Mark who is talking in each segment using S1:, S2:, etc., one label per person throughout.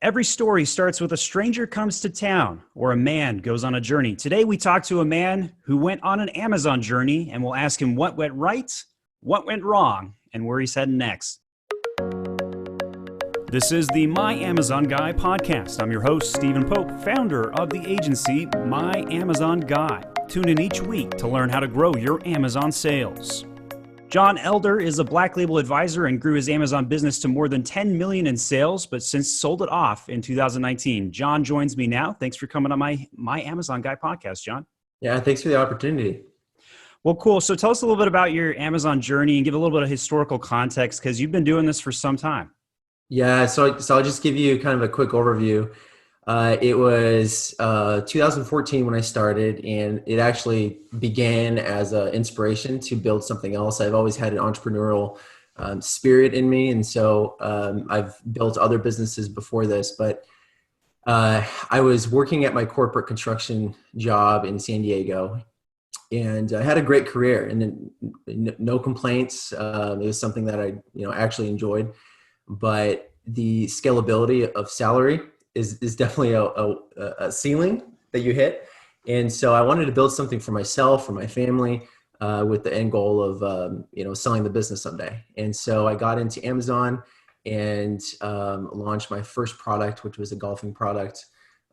S1: Every story starts with a stranger comes to town or a man goes on a journey. Today, we talk to a man who went on an Amazon journey and we'll ask him what went right, what went wrong, and where he's heading next. This is the My Amazon Guy podcast. I'm your host, Stephen Pope, founder of the agency My Amazon Guy. Tune in each week to learn how to grow your Amazon sales. John Elder is a Black Label advisor and grew his Amazon business to more than 10 million in sales, but since sold it off in 2019. John joins me now. Thanks for coming on my Amazon Guy podcast, John.
S2: Yeah, thanks for the opportunity.
S1: Well, cool. So tell us a little bit about your Amazon journey and give a little bit of historical context because you've been doing this for some time.
S2: Yeah, so I'll just give you kind of a quick overview. It was 2014 when I started, and it actually began as an inspiration to build something else. I've always had an entrepreneurial spirit in me, and so I've built other businesses before this. But I was working at my corporate construction job in San Diego, and I had a great career, and no complaints. It was something that I actually enjoyed, but the scalability of salary is definitely a ceiling that you hit. And so I wanted to build something for myself, for my family, with the end goal of, selling the business someday. And so I got into Amazon and launched my first product, which was a golfing product.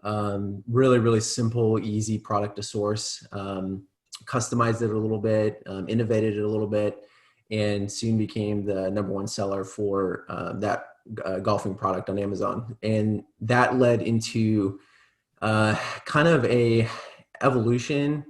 S2: Really, really simple, easy product to source. Customized it a little bit, innovated it a little bit, and soon became the number one seller for that golfing product on Amazon. And that led into kind of a evolution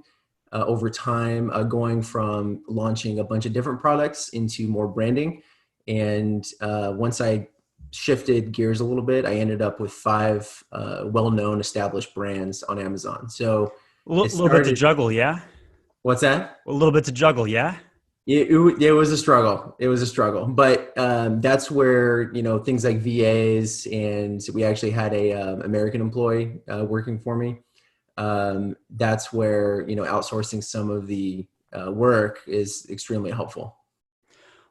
S2: over time, going from launching a bunch of different products into more branding. And once I shifted gears a little bit, I ended up with 5 well-known established brands on Amazon. So
S1: a little bit to juggle, yeah?
S2: What's that?
S1: A little bit to juggle, yeah?
S2: It was a struggle. It was a struggle, but that's where things like VAs, and we actually had a American employee working for me. That's where outsourcing some of the work is extremely helpful.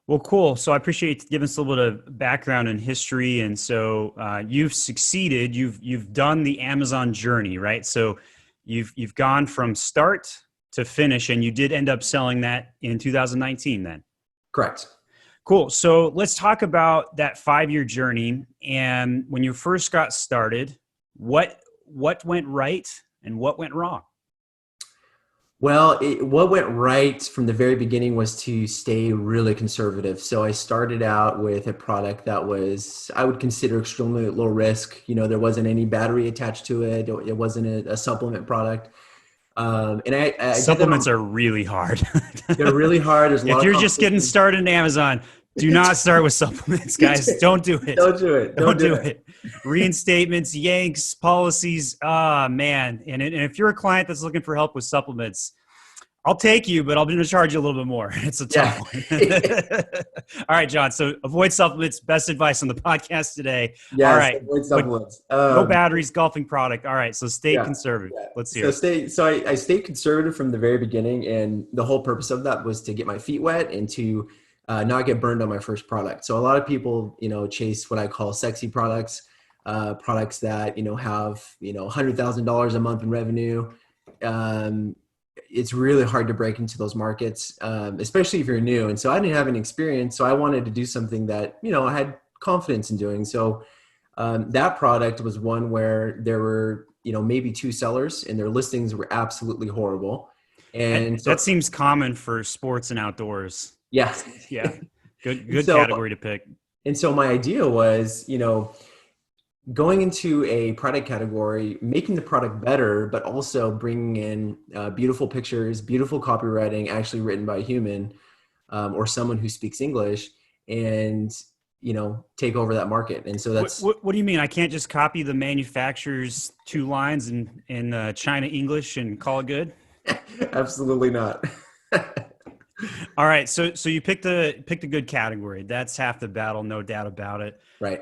S1: Well, cool. So I appreciate you giving us a little bit of background and history. And so you've succeeded. You've done the Amazon journey, right? So you've gone from start to finish, and you did end up selling that in 2019 then?
S2: Correct.
S1: Cool. So let's talk about that 5-year journey. And when you first got started, what went right and what went wrong?
S2: Well, what went right from the very beginning was to stay really conservative. So I started out with a product that was, I would consider, extremely low risk. There wasn't any battery attached to it. It wasn't a supplement product. And I
S1: supplements are really hard.
S2: They're really hard. There's a lot
S1: if you're just getting started in Amazon, do not start with supplements, guys. Don't do it.
S2: Don't do it.
S1: Don't do it. Reinstatements, yanks, policies. Man. And if you're a client that's looking for help with supplements, I'll take you, but I'll be going to charge you a little bit more. It's a tough one. All right, John. So avoid supplements. Best advice on the podcast today.
S2: Yes,
S1: all right.
S2: Avoid supplements.
S1: No batteries, golfing product. All right. So stay conservative. Yeah. Let's hear it.
S2: So I stayed conservative from the very beginning. And the whole purpose of that was to get my feet wet and to not get burned on my first product. So a lot of people, chase what I call sexy products, products that, have, $100,000 a month in revenue. It's really hard to break into those markets, especially if you're new. And so I didn't have any experience. So I wanted to do something that, I had confidence in doing. So that product was one where there were, maybe 2 sellers and their listings were absolutely horrible. And
S1: that seems common for sports and outdoors.
S2: Yeah.
S1: Yeah. Good category to pick.
S2: And so my idea was, going into a product category, making the product better, but also bringing in beautiful pictures, beautiful copywriting, actually written by a human or someone who speaks English, and take over that market. And so that's
S1: what do you mean? I can't just copy the manufacturer's 2 lines in China English and call it good?
S2: Absolutely not.
S1: All right. So you picked a good category. That's half the battle, no doubt about it.
S2: Right.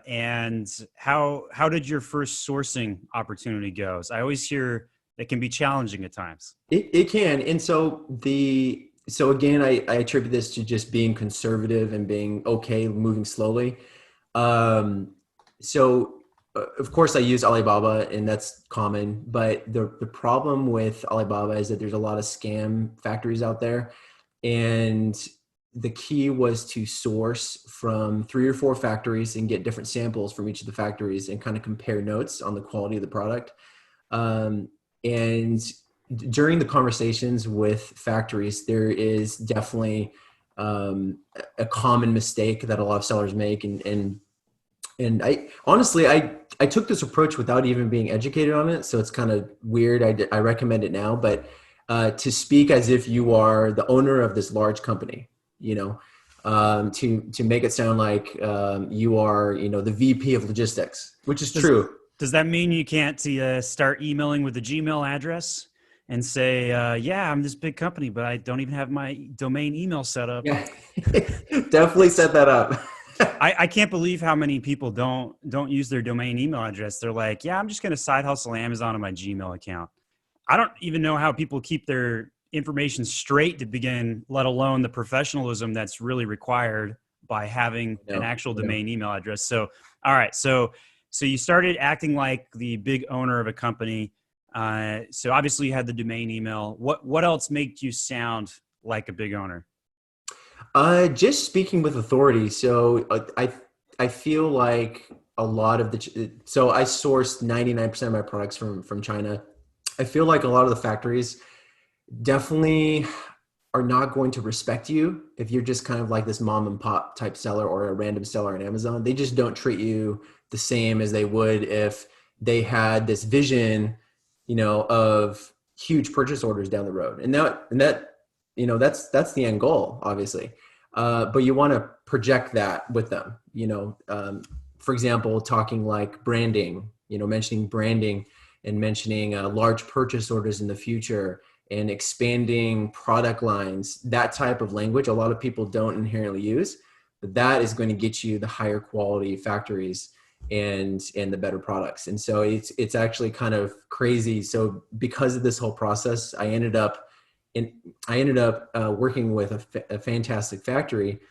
S1: And how did your first sourcing opportunity go? So I always hear it can be challenging at times.
S2: It can. And so again, I attribute this to just being conservative and being okay, moving slowly. So of course I use Alibaba, and that's common, but the problem with Alibaba is that there's a lot of scam factories out there. And the key was to source from 3 or 4 factories and get different samples from each of the factories and kind of compare notes on the quality of the product. And during the conversations with factories, there is definitely a common mistake that a lot of sellers make. And I honestly, I took this approach without even being educated on it. So it's kind of weird. I recommend it now, but to speak as if you are the owner of this large company, to make it sound like you are, the VP of logistics, which is true.
S1: Does that mean you can't start emailing with the Gmail address and say, yeah, I'm this big company, but I don't even have my domain email set up?
S2: Yeah, definitely set that up.
S1: I can't believe how many people don't use their domain email address. They're like, yeah, I'm just going to side hustle Amazon on my Gmail account. I don't even know how people keep their information straight to begin, let alone the professionalism that's really required by having an actual domain email address. So, all right. So you started acting like the big owner of a company. So obviously you had the domain email. What else made you sound like a big owner?
S2: Just speaking with authority. So I feel like a lot of so I sourced 99% of my products from China. I feel like a lot of the factories definitely are not going to respect you if you're just kind of like this mom and pop type seller or a random seller on Amazon. They just don't treat you the same as they would if they had this vision, of huge purchase orders down the road. And that's the end goal, obviously. But you want to project that with them, for example, talking like branding, mentioning branding and mentioning large purchase orders in the future and expanding product lines, that type of language, a lot of people don't inherently use, but that is going to get you the higher quality factories and the better products. And so it's actually kind of crazy. So because of this whole process, I ended up working with a fantastic factory.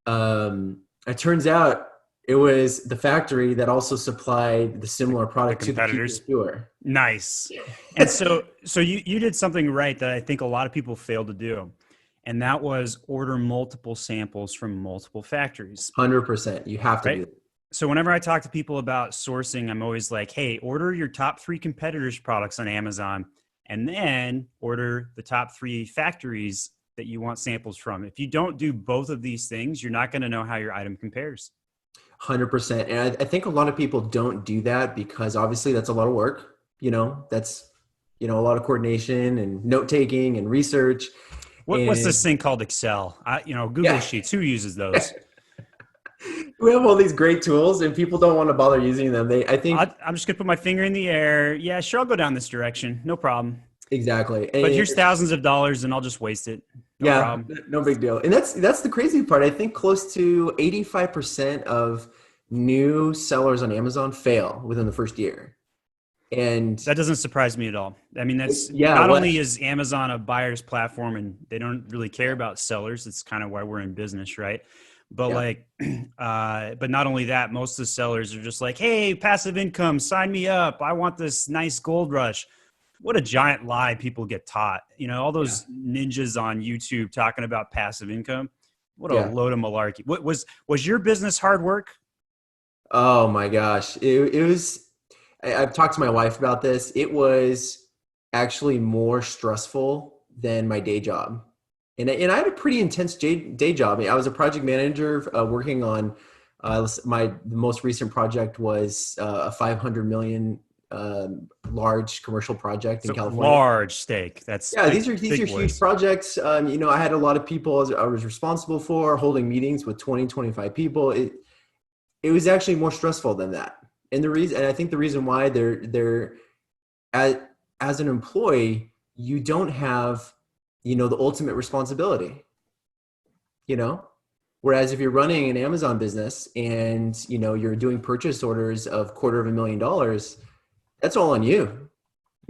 S2: It turns out it was the factory that also supplied the similar product to the competitors.
S1: Nice. And so you did something right that I think a lot of people fail to do. And that was order multiple samples from multiple factories.
S2: 100%. You have to do that.
S1: So whenever I talk to people about sourcing, I'm always like, hey, order your top 3 competitors' products on Amazon, and then order the top 3 factories that you want samples from. If you don't do both of these things, you're not going to know how your item compares.
S2: 100%. And I think a lot of people don't do that because obviously that's a lot of work. That's, a lot of coordination and note taking and research.
S1: What's this thing called Excel? Google Sheets, who uses those?
S2: We have all these great tools and people don't want to bother using them.
S1: I'm just going to put my finger in the air. Yeah, sure. I'll go down this direction. No problem.
S2: Exactly.
S1: But here's thousands of dollars and I'll just waste it. No problem.
S2: No big deal. And that's the crazy part. I think close to 85% of new sellers on Amazon fail within the first year. And
S1: that doesn't surprise me at all. I mean, only is Amazon a buyer's platform and they don't really care about sellers. It's kind of why we're in business, right? But but not only that, most of the sellers are just like, hey, passive income, sign me up. I want this nice gold rush. What a giant lie people get taught. All those ninjas on YouTube talking about passive income. What a load of malarkey. What was your business hard work?
S2: Oh my gosh. It was, I've talked to my wife about this. It was actually more stressful than my day job. And I had a pretty intense day job. I was a project manager working on my most recent project was a 500 million large commercial project in California.
S1: Large stake.
S2: These are huge projects. I had a lot of people I was responsible for, holding meetings with 20, 25 people. It was actually more stressful than that. And I think the reason why as an employee, you don't have the ultimate responsibility, whereas if you're running an Amazon business and, you're doing purchase orders of $250,000, that's all on you,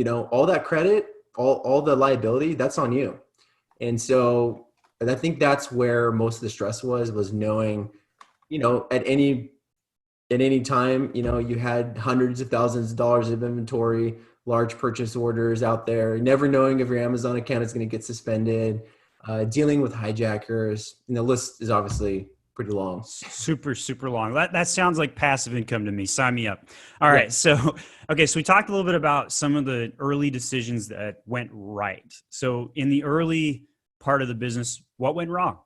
S2: all that credit, all the liability, that's on you. And so I think that's where most of the stress was knowing, at any at any time, you had hundreds of thousands of dollars of inventory, large purchase orders out there, never knowing if your Amazon account is going to get suspended, dealing with hijackers. And the list is obviously pretty long.
S1: Super, super long. That sounds like passive income to me. Sign me up. All
S2: Yeah.
S1: right. So, okay. So we talked a little bit about some of the early decisions that went right. So in the early part of the business, what went wrong?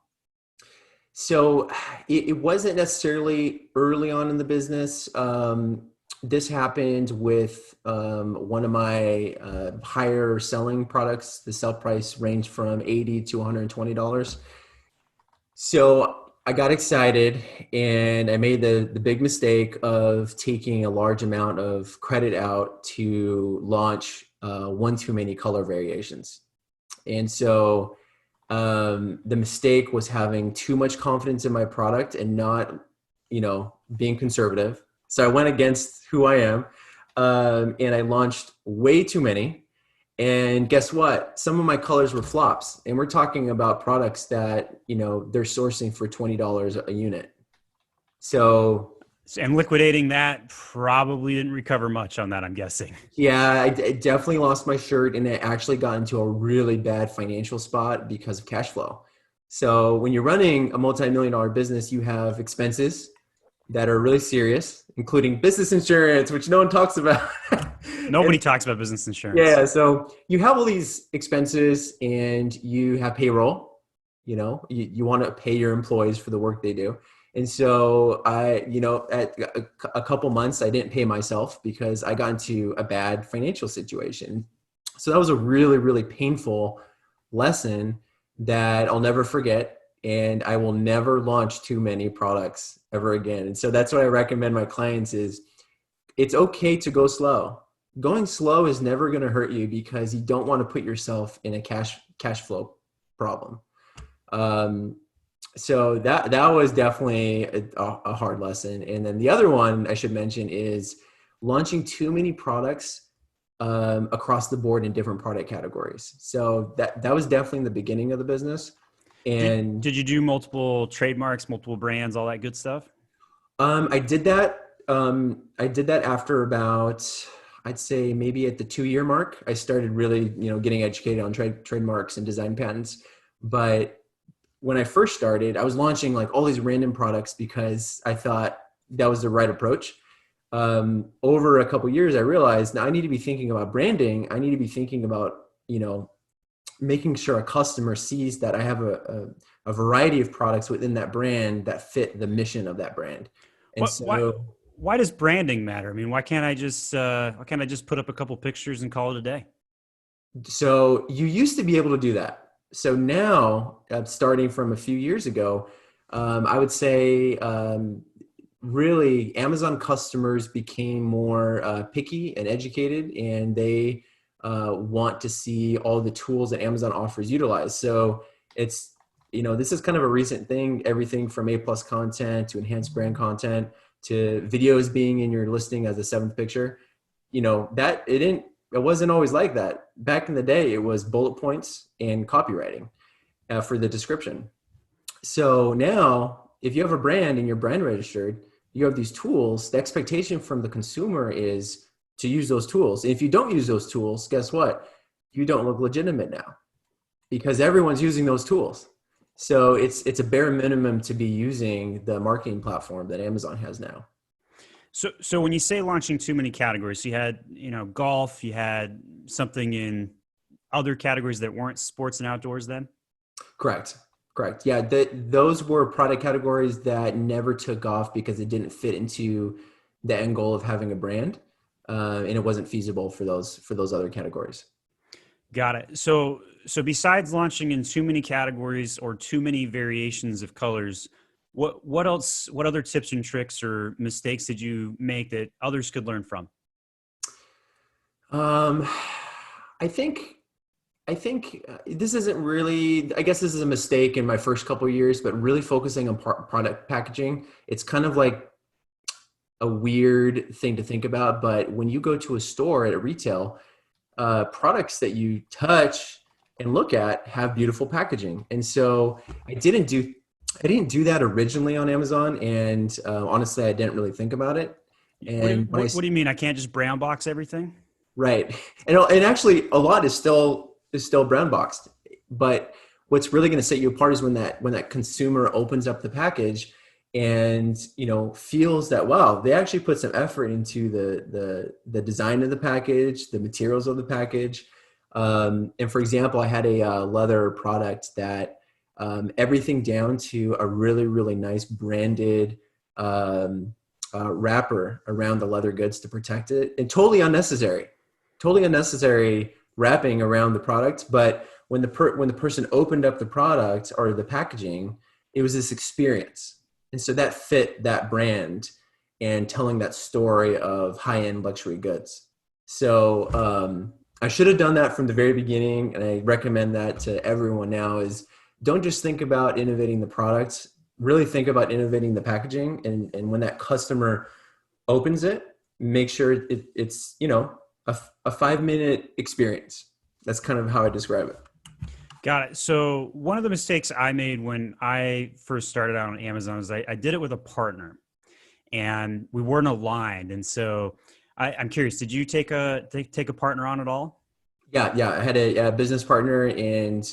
S2: So it wasn't necessarily early on in the business. This happened with one of my higher selling products. The sell price ranged from $80 to $120. So I got excited and I made the big mistake of taking a large amount of credit out to launch one too many color variations. And so the mistake was having too much confidence in my product and not, being conservative. So I went against who I am, and I launched way too many. And guess what? Some of my colors were flops, and we're talking about products that they're sourcing for $20 a unit. So
S1: And liquidating that probably didn't recover much on that, I'm guessing.
S2: yeah, I definitely lost my shirt, and I actually got into a really bad financial spot because of cash flow. So when you're running a multi-million dollar business, you have expenses that are really serious, including business insurance, which no one talks about.
S1: Nobody talks about business insurance.
S2: Yeah, so you have all these expenses and you have payroll. You want to pay your employees for the work they do. And so at a couple months, I didn't pay myself because I got into a bad financial situation. So that was a really, really painful lesson that I'll never forget. And I will never launch too many products ever again. And so that's what I recommend my clients is it's okay to go slow. Going slow is never going to hurt you because you don't want to put yourself in a cash flow problem. So that was definitely a hard lesson. And then the other one I should mention is launching too many products across the board in different product categories. So that was definitely the beginning of the business. And
S1: did you do multiple trademarks, multiple brands, all that good stuff?
S2: I did that. I did that after about, I'd say maybe at the 2-year mark. I started really, getting educated on trademarks and design patents. But when I first started, I was launching like all these random products because I thought that was the right approach. Over a couple of years, I realized now I need to be thinking about branding. I need to be thinking about, making sure a customer sees that I have a variety of products within that brand that fit the mission of that brand. And
S1: why does branding matter? I mean, why can't I just put up a couple pictures and call it a day?
S2: So you used to be able to do that. So now, starting from a few years ago, I would say really Amazon customers became more picky and educated, and they want to see all the tools that Amazon offers utilized. So it's, this is kind of a recent thing, everything from A+ content to enhanced brand content to videos being in your listing as a 7th picture. It wasn't always like that. Back in the day, it was bullet points and copywriting for the description. So now if you have a brand and you're brand registered, you have these tools. The expectation from the consumer is to use those tools. If you don't use those tools, guess what? You don't look legitimate now because everyone's using those tools. So it's a bare minimum to be using the marketing platform that Amazon has now.
S1: So when you say launching too many categories, you had, golf, you had something in other categories that weren't sports and outdoors then?
S2: Correct. Yeah, those were product categories that never took off because it didn't fit into the end goal of having a brand. And it wasn't feasible for those other categories.
S1: Got it. So besides launching in too many categories or too many variations of colors, what else? What other tips and tricks or mistakes did you make that others could learn from?
S2: I think this isn't really. I guess this is a mistake in my first couple of years, but really focusing on product packaging. It's kind of like a weird thing to think about, but when you go to a store at a retail, products that you touch and look at have beautiful packaging. And so I didn't do I didn't do that originally on Amazon, and honestly, I didn't really think about it. And when
S1: What do you mean? I can't just brown box everything?
S2: right, and actually, a lot is still brown boxed. But what's really going to set you apart is when that consumer opens up the package and feels that, wow, they actually put some effort into the design of the package, the materials of the package. And for example, I had a leather product that everything down to a really, really nice branded um, wrapper around the leather goods to protect it, and totally unnecessary wrapping around the product. But when the person opened up the product or the packaging, it was this experience, and so that fit that brand and telling that story of high end luxury goods. So I should have done that from the very beginning, and I recommend that to everyone now. Is don't just think about innovating the products, really think about innovating the packaging, and when that customer opens it, make sure it's a 5 minute experience. That's kind of how I describe it.
S1: Got it. So one of the mistakes I made when I first started out on Amazon is I did it with a partner, and we weren't aligned. And so I'm curious, did you take a partner on at all?
S2: Yeah. I had a business partner, and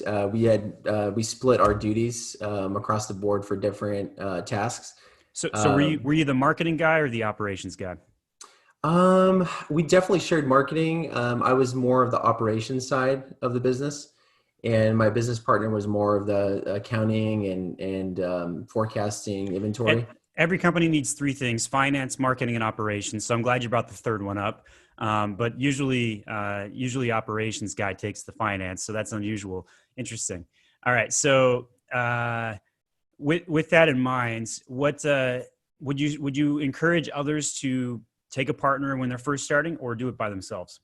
S2: we split our duties across the board for different tasks.
S1: So
S2: Um,
S1: were you the marketing guy or the operations guy?
S2: we definitely shared marketing. I was more of the operations side of the business, and my business partner was more of the accounting and forecasting
S1: E-
S2: inventory.
S1: Every company needs three things: finance, marketing, and operations. So I'm glad you brought the third one up. But usually operations guy takes the finance, so that's unusual. Interesting. All right. So with that in mind, what would you encourage others to take a partner when they're first starting, or do it by themselves?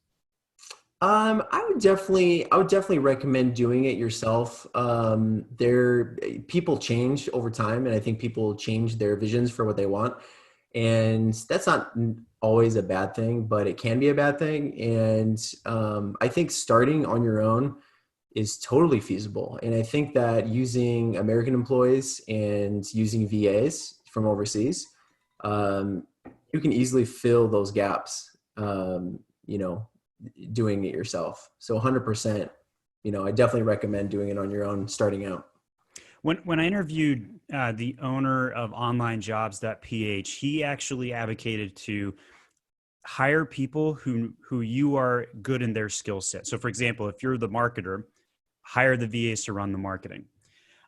S2: I would definitely recommend doing it yourself. People change over time, and I think people change their visions for what they want, and that's not always a bad thing, but it can be a bad thing. And I think starting on your own is totally feasible. And I think that using American employees and using VAs from overseas, um, you can easily fill those gaps. You know, doing it yourself. So 100%, I definitely recommend doing it on your own starting out.
S1: When I interviewed the owner of onlinejobs.ph, he actually advocated to hire people who you are good in their skill set. So for example, if you're the marketer, hire the VAs to run the marketing.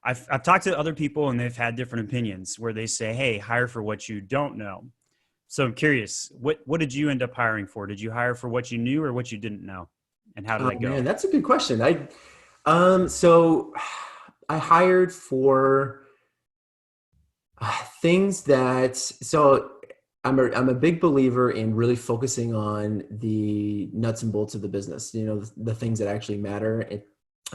S1: I've talked to other people and they've had different opinions where they say, hey, hire for what you don't know. So I'm curious, what did you end up hiring for? Did you hire for what you knew or what you didn't know? And how did
S2: Oh
S1: that
S2: man,
S1: go?
S2: that's a good question. So I hired for things that, so I'm a big believer in really focusing on the nuts and bolts of the business, the things that actually matter.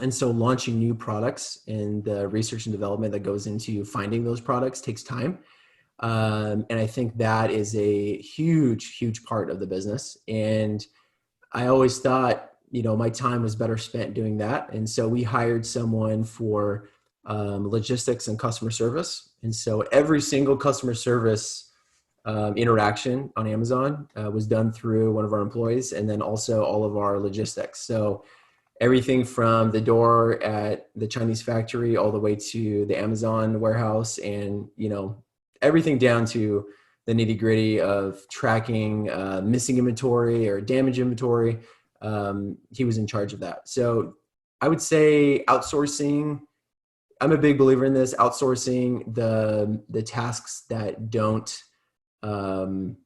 S2: And so launching new products and the research and development that goes into finding those products takes time. And I think that is a huge, huge part of the business. And I always thought, my time was better spent doing that. And so we hired someone for logistics and customer service. And so every single customer service interaction on Amazon was done through one of our employees, and then also all of our logistics. So everything from the door at the Chinese factory all the way to the Amazon warehouse, and everything down to the nitty gritty of tracking missing inventory or damaged inventory. He was in charge of that. So I would say outsourcing. I'm a big believer in this, outsourcing the tasks that don't um,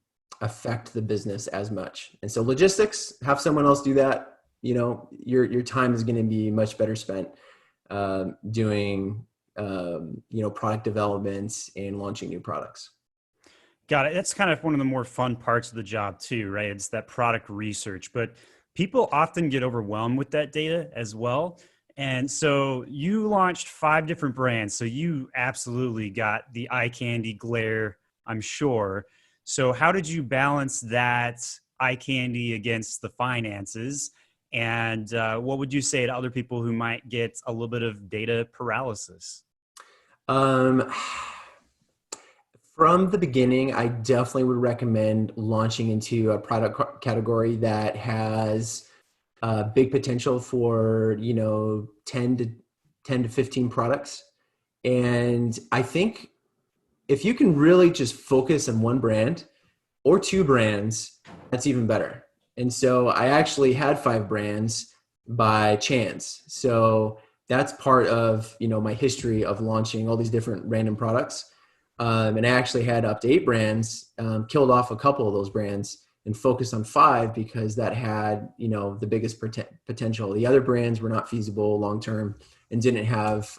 S2: affect the business as much. And so logistics, have someone else do that. Your time is going to be much better spent doing product development and launching new products.
S1: Got it. That's kind of one of the more fun parts of the job too, right? It's that product research, but people often get overwhelmed with that data as well. And so you launched five different brands. So you absolutely got the eye candy glare, I'm sure. So how did you balance that eye candy against the finances? And what would you say to other people who might get a little bit of data paralysis?
S2: Um, from the beginning, I definitely would recommend launching into a product category that has big potential for, 10 to 15 products. And I think if you can really just focus on one brand or two brands, that's even better. And so I actually had five brands by chance. So that's part of, my history of launching all these different random products. And I actually had up to eight brands, killed off a couple of those brands and focused on five because that had, the biggest potential. The other brands were not feasible long term and didn't have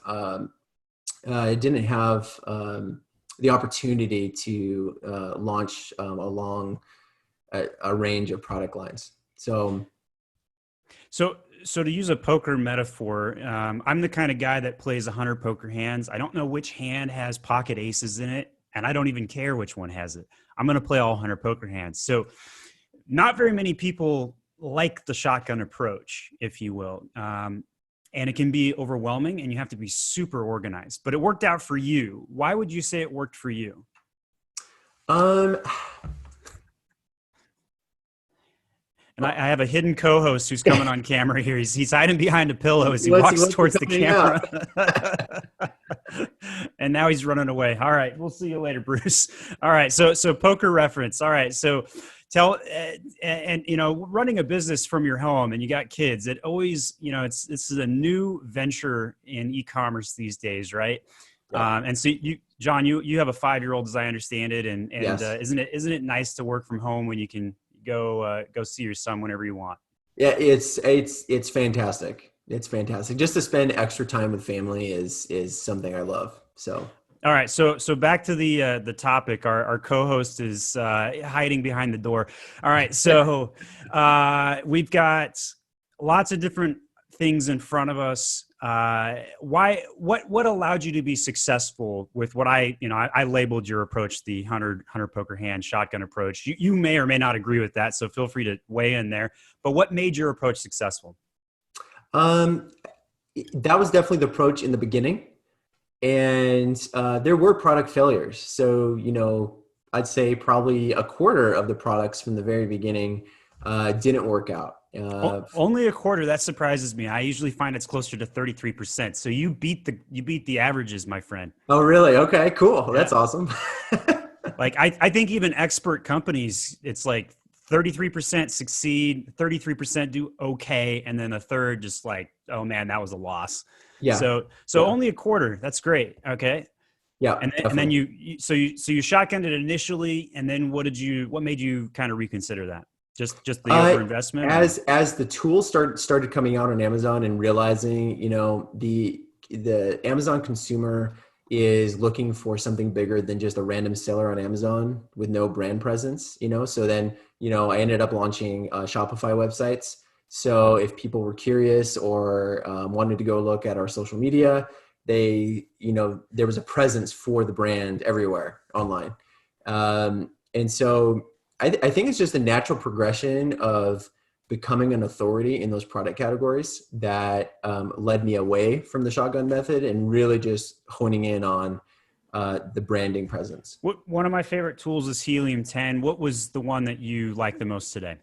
S2: the opportunity to launch along a range of product lines.
S1: So to use a poker metaphor, I'm the kind of guy that plays 100 poker hands. I don't know which hand has pocket aces in it, and I don't even care which one has it. I'm going to play all 100 poker hands. So not very many people like the shotgun approach, if you will. And it can be overwhelming and you have to be super organized, but it worked out for you. Why would you say it worked for you?
S2: Um,
S1: And I have a hidden co-host who's coming on camera here. He's hiding behind a pillow as he walks towards the camera. And now he's running away. All right. We'll see you later, Bruce. All right. So poker reference. All right. So running a business from your home and you got kids, it always, this is a new venture in e-commerce these days, right? Yeah. And so John, you have a 5-year-old, as I understand it. And yes. Isn't it nice to work from home when you can go see your son whenever you want?
S2: Yeah, it's fantastic. It's fantastic. Just to spend extra time with family is something I love. So.
S1: All right. So back to the topic. Our co-host is hiding behind the door. All right. So we've got lots of different things in front of us. What allowed you to be successful with what I labeled your approach, the 100 poker hand shotgun approach. You may or may not agree with that, so feel free to weigh in there. But what made your approach successful?
S2: That was definitely the approach in the beginning. And there were product failures. So, I'd say probably a quarter of the products from the very beginning didn't work out.
S1: Only a quarter. That surprises me. I usually find it's closer to 33%. So you beat the averages, my friend.
S2: Oh, really? Okay, cool. Yeah. That's awesome.
S1: Like I think even expert companies, it's like 33% succeed, 33% do okay, and then a third just like, oh man, that was a loss. Yeah. So yeah. Only a quarter. That's great. Okay.
S2: Yeah.
S1: And then you shotgunned it initially, and then what made you kind of reconsider that? Just the overinvestment?
S2: As the tools started coming out on Amazon and realizing, the Amazon consumer is looking for something bigger than just a random seller on Amazon with no brand presence, so then, I ended up launching Shopify websites. So if people were curious or wanted to go look at our social media, there was a presence for the brand everywhere online. And so I think it's just a natural progression of becoming an authority in those product categories that led me away from the shotgun method and really just honing in on the branding presence.
S1: One of my favorite tools is Helium 10. What was the one that you like the most today?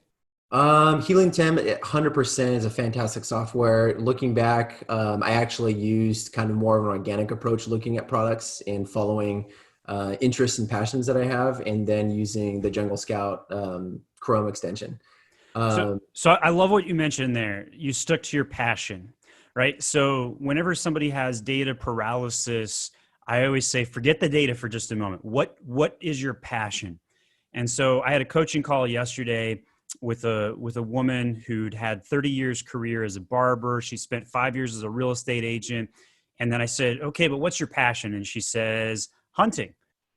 S2: Helium 10, 100% is a fantastic software. Looking back, I actually used kind of more of an organic approach looking at products and following interests and passions that I have, and then using the Jungle Scout Chrome extension.
S1: So I love what you mentioned there. You stuck to your passion, right? So whenever somebody has data paralysis, I always say, forget the data for just a moment. What is your passion? And so I had a coaching call yesterday with a woman who'd had 30 years career as a barber. She spent 5 years as a real estate agent. And then I said, okay, but what's your passion? And she says, hunting.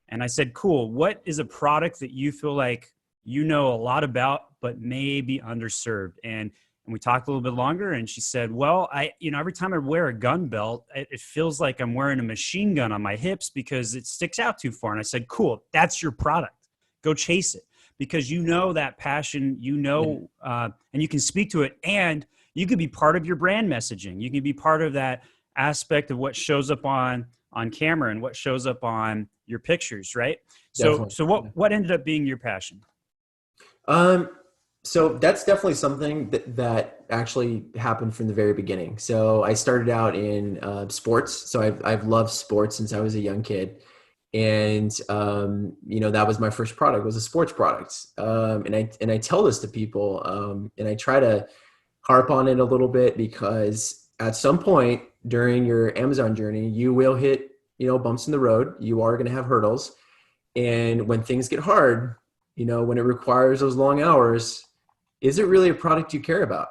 S1: And I said, cool. What is a product that you feel like you know a lot about, but may be underserved? And we talked a little bit longer, and she said, well, every time I wear a gun belt, it feels like I'm wearing a machine gun on my hips because it sticks out too far. And I said, cool, that's your product. Go chase it, because you know that passion, and you can speak to it, and you could be part of your brand messaging. You can be part of that aspect of what shows up on camera and what shows up on your pictures, right? So,
S2: Definitely.
S1: so what ended up being your passion?
S2: Um, so that's definitely something that actually happened from the very beginning. So I started out in sports. So I've loved sports since I was a young kid, and that was my first product, was a sports product. And I tell this to people, and I try to harp on it a little bit, because at some point during your Amazon journey, you will hit bumps in the road. You are going to have hurdles, and when things get hard, when it requires those long hours, is it really a product you care about?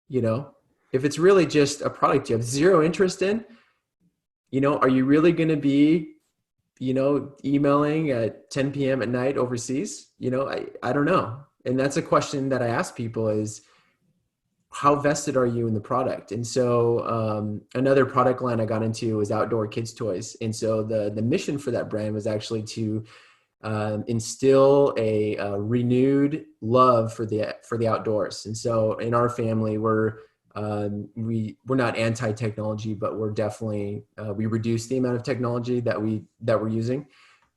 S2: You know, if it's really just a product you have zero interest in, are you really going to be, emailing at 10 p.m. at night overseas? I don't know. And that's a question that I ask people is, how vested are you in the product? And so another product line I got into was outdoor kids toys. And so the mission for that brand was actually to instill a renewed love for the outdoors. And so in our family, we're not anti-technology, but we're definitely we reduce the amount of technology that we're using.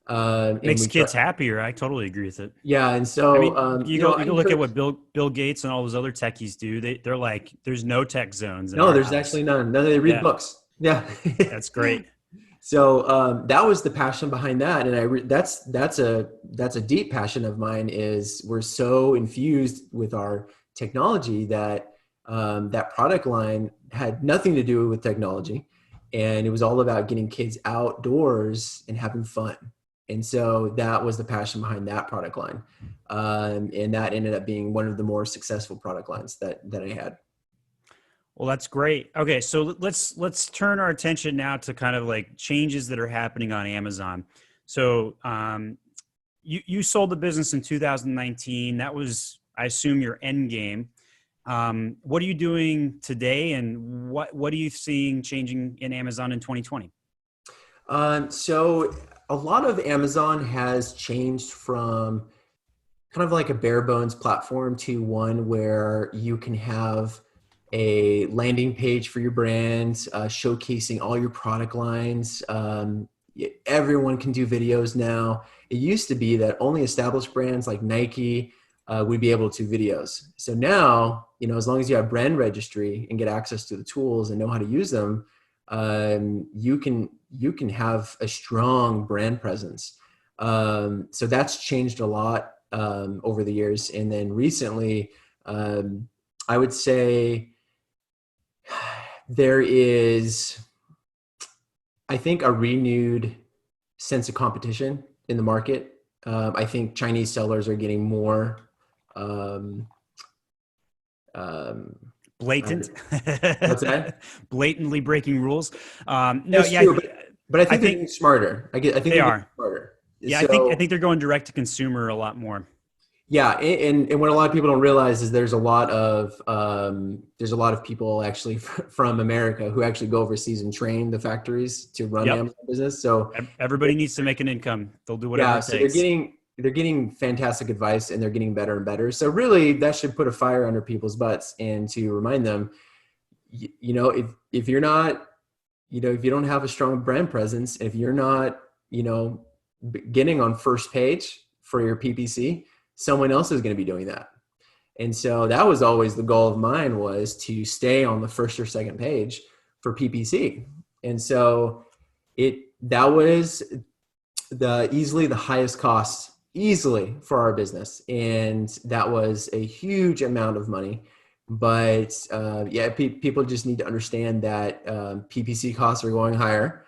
S2: And
S1: Makes
S2: we try,
S1: kids happier. I totally agree with it.
S2: yeah. And
S1: I
S2: so
S1: mean,
S2: I
S1: you go look at
S2: encourage.
S1: what Bill Gates and all those other techies do. They're like, there's no tech zones in
S2: No,
S1: our
S2: there's
S1: house.
S2: actually none. No, they read
S1: Yeah,
S2: books. Yeah.
S1: that's great.
S2: So that was the passion behind that, and that's a deep passion of mine. Is we're so infused with our technology that that product line had nothing to do with technology, and it was all about getting kids outdoors and having fun. And so that was the passion behind that product line, and that ended up being one of the more successful product lines that I had.
S1: Well, that's great. Okay, so let's turn our attention now to kind of like changes that are happening on Amazon. So, you sold the business in 2019. That was, I assume, your end game. What are you doing today, and what are you seeing changing in Amazon in 2020?
S2: So a lot of Amazon has changed from kind of like a bare bones platform to one where you can have a landing page for your brand, showcasing all your product lines. Everyone can do videos now. It used to be that only established brands like Nike would be able to do videos. So now, as long as you have brand registry and get access to the tools and know how to use them, you can have a strong brand presence. So that's changed a lot over the years. And then recently, I would say there is, I think, a renewed sense of competition in the market. I think Chinese sellers are getting more
S1: Blatant,
S2: what's that?
S1: blatantly breaking rules. No,
S2: That's
S1: yeah,
S2: true, but I
S1: I
S2: think they're getting
S1: think
S2: smarter. I think
S1: they
S2: they're getting
S1: are.
S2: smarter.
S1: Yeah, I
S2: So
S1: think they're going direct to consumer a lot more.
S2: yeah, and what a lot of people don't realize is there's a lot of people actually from America who actually go overseas and train the factories to run the
S1: Yep.
S2: Amazon business. So
S1: Everybody needs to make an income. They'll do whatever
S2: yeah,
S1: it
S2: so they're
S1: takes.
S2: getting fantastic advice, and they're getting better and better. So really, that should put a fire under people's butts, and to remind them, if you're not, if you don't have a strong brand presence, if you're not, getting on first page for your PPC, someone else is going to be doing that. And so that was always the goal of mine, was to stay on the first or second page for PPC. And so that was easily the highest cost easily for our business. And that was a huge amount of money. But people just need to understand that PPC costs are going higher.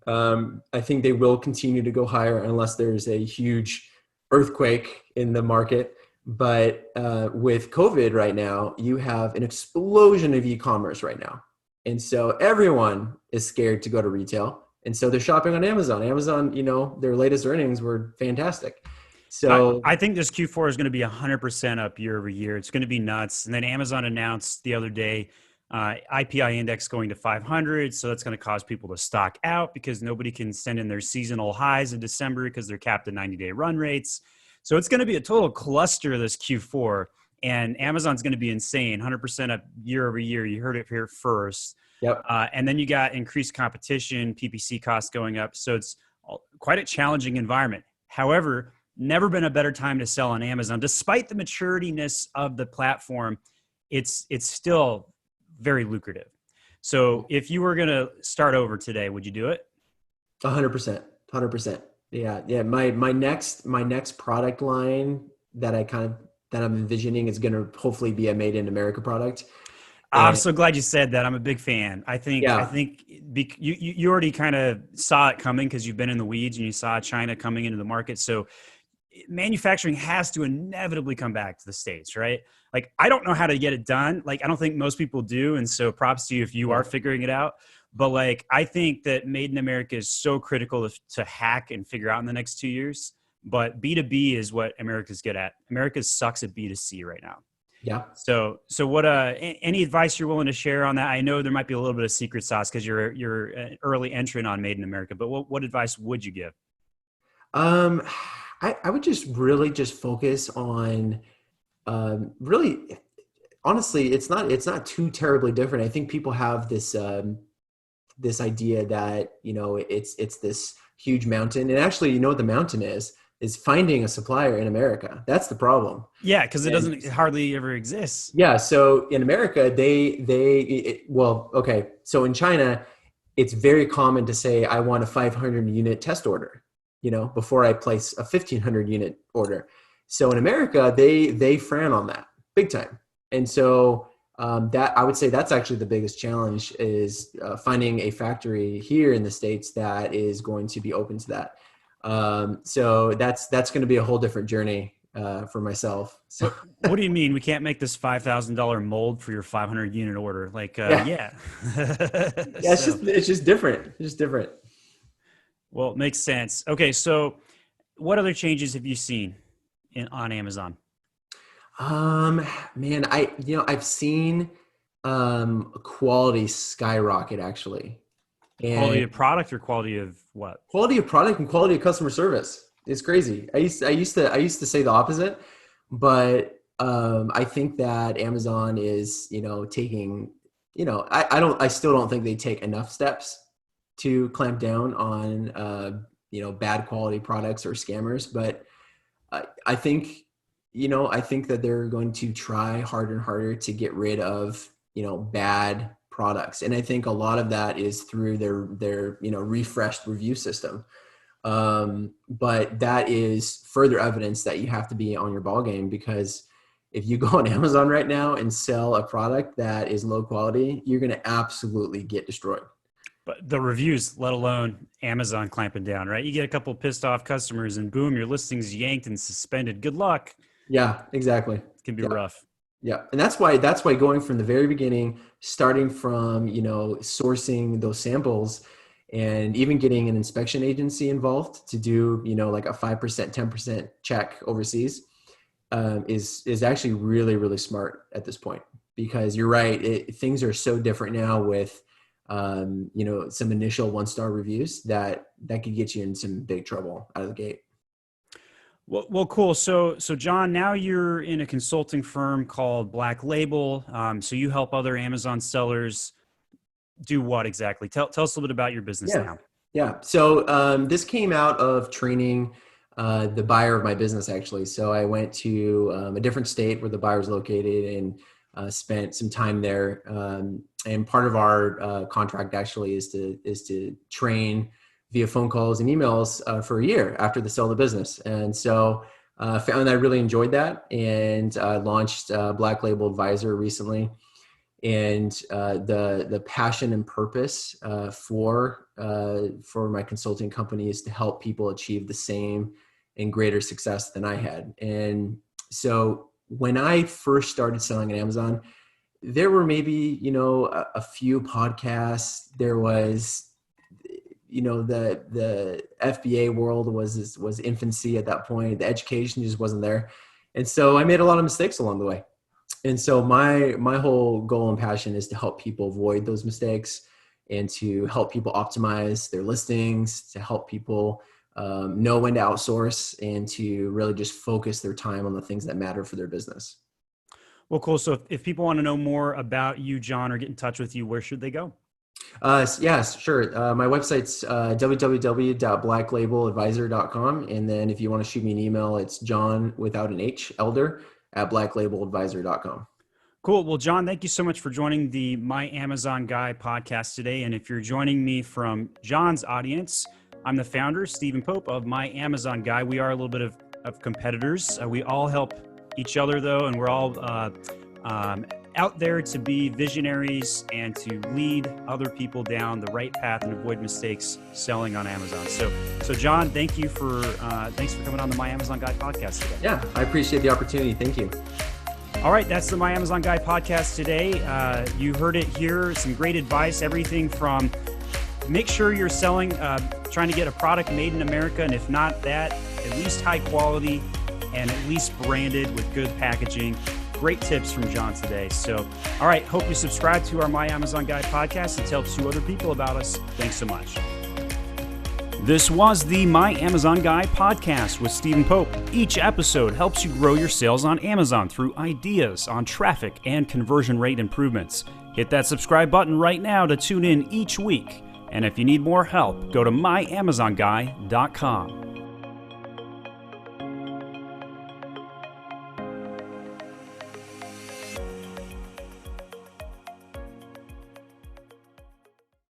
S2: I think they will continue to go higher unless there's a huge earthquake in the market. But with COVID right now, you have an explosion of e-commerce right now. And so everyone is scared to go to retail. And so they're shopping on Amazon. Amazon, their latest earnings were fantastic. So
S1: I think this Q4 is going to be 100% up year over year. It's going to be nuts. And then Amazon announced the other day IPI index going to 500. So that's going to cause people to stock out because nobody can send in their seasonal highs in December because they're capped at 90-day run rates. So it's going to be a total cluster this Q4. and Amazon's going to be insane, 100% up year over year. You heard it here first.
S2: Yep.
S1: And then you got increased competition, PPC costs going up. So it's quite a challenging environment. However, never been a better time to sell on Amazon. Despite the maturityness of the platform, it's still very lucrative. So if you were going to start over today, would you do it?
S2: 100%. 100%. Yeah. Yeah. My next product line that I'm envisioning is going to hopefully be a made in America product.
S1: I'm so glad you said that. I'm a big fan. I think you already kind of saw it coming because you've been in the weeds and you saw China coming into the market. So manufacturing has to inevitably come back to the States, right? Like, I don't know how to get it done. Like, I don't think most people do. And so props to you if you are figuring it out. But like, I think that Made in America is so critical to hack and figure out in the next 2 years. But B2B is what America's good at. America sucks at B2C right now.
S2: Yeah.
S1: So what, any advice you're willing to share on that? I know there might be a little bit of secret sauce because you're an early entrant on Made in America, but what advice would you give?
S2: I would just really just focus on, really, honestly, it's not too terribly different. I think people have this, this idea that, it's this huge mountain, and actually, what the mountain is finding a supplier in America. That's the problem.
S1: Yeah. Cause it hardly ever exists.
S2: Yeah. So in America, so in China, it's very common to say, I want a 500 unit test order, before I place a 1,500 unit order. So in America, they frown on that big time. And so that, I would say, that's actually the biggest challenge is finding a factory here in the States that is going to be open to that. So that's going to be a whole different journey for myself. So
S1: what do you mean we can't make this $5,000 mold for your 500 unit order? Like,
S2: yeah, it's just different. It's just different.
S1: Well, it makes sense. Okay. So what other changes have you seen on Amazon?
S2: Man, I've seen, quality skyrocket actually. And
S1: quality of product or quality of what?
S2: Quality of product and quality of customer service. It's crazy. I used to say the opposite, but, I think that Amazon is, taking, I still don't think they take enough steps to clamp down on, bad quality products or scammers. But I think that they're going to try harder and harder to get rid of, bad products. And I think a lot of that is through their refreshed review system. But that is further evidence that you have to be on your ball game, because if you go on Amazon right now and sell a product that is low quality, you're going to absolutely get destroyed.
S1: But the reviews, let alone Amazon clamping down, right? You get a couple pissed off customers and boom, your listing's yanked and suspended. Good luck.
S2: Yeah, exactly.
S1: It can be rough.
S2: Yeah. And that's why going from the very beginning, starting from, sourcing those samples and even getting an inspection agency involved to do, like a 5%, 10% check overseas, is actually really, really smart at this point, because you're right. Things are so different now with, some initial 1-star reviews that could get you in some big trouble out of the gate.
S1: Well, cool. So John, now you're in a consulting firm called Black Label. So you help other Amazon sellers do what exactly? Tell us a little bit about your business now.
S2: Yeah. So this came out of training the buyer of my business, actually. So I went to a different state where the buyer is located and spent some time there. And part of our contract actually is to train via phone calls and emails for a year after the sale of the business. And so found I really enjoyed that, and launched Black Label Advisor recently. And the passion and purpose for my consulting company is to help people achieve the same and greater success than I had. And so when I first started selling at Amazon, there were maybe, a few podcasts. There was, the FBA world was infancy at that point. The education just wasn't there. And so I made a lot of mistakes along the way. And so my whole goal and passion is to help people avoid those mistakes and to help people optimize their listings, to help people know when to outsource, and to really just focus their time on the things that matter for their business.
S1: Well, cool. So if people want to know more about you, John, or get in touch with you, where should they go?
S2: Yes, sure. My website's www.blacklabeladvisor.com. And then if you want to shoot me an email, it's John without an H, Elder at blacklabeladvisor.com.
S1: Cool. Well, John, thank you so much for joining the My Amazon Guy podcast today. And if you're joining me from John's audience, I'm the founder, Stephen Pope, of My Amazon Guy. We are a little bit of competitors. We all help each other, though, and we're all out there to be visionaries and to lead other people down the right path and avoid mistakes selling on Amazon. So John, thanks for coming on the My Amazon Guy podcast today.
S2: Yeah, I appreciate the opportunity. Thank you.
S1: All right, that's the My Amazon Guy podcast today. You heard it here. Some great advice, everything from make sure you're selling, trying to get a product made in America, and if not that, at least high quality and at least branded with good packaging. Great tips from John today. So, all right, hope you subscribe to our My Amazon Guy podcast and tell 2 other people about us. Thanks so much. This was the My Amazon Guy podcast with Stephen Pope. Each episode helps you grow your sales on Amazon through ideas on traffic and conversion rate improvements. Hit that subscribe button right now to tune in each week. And if you need more help, go to myamazonguy.com.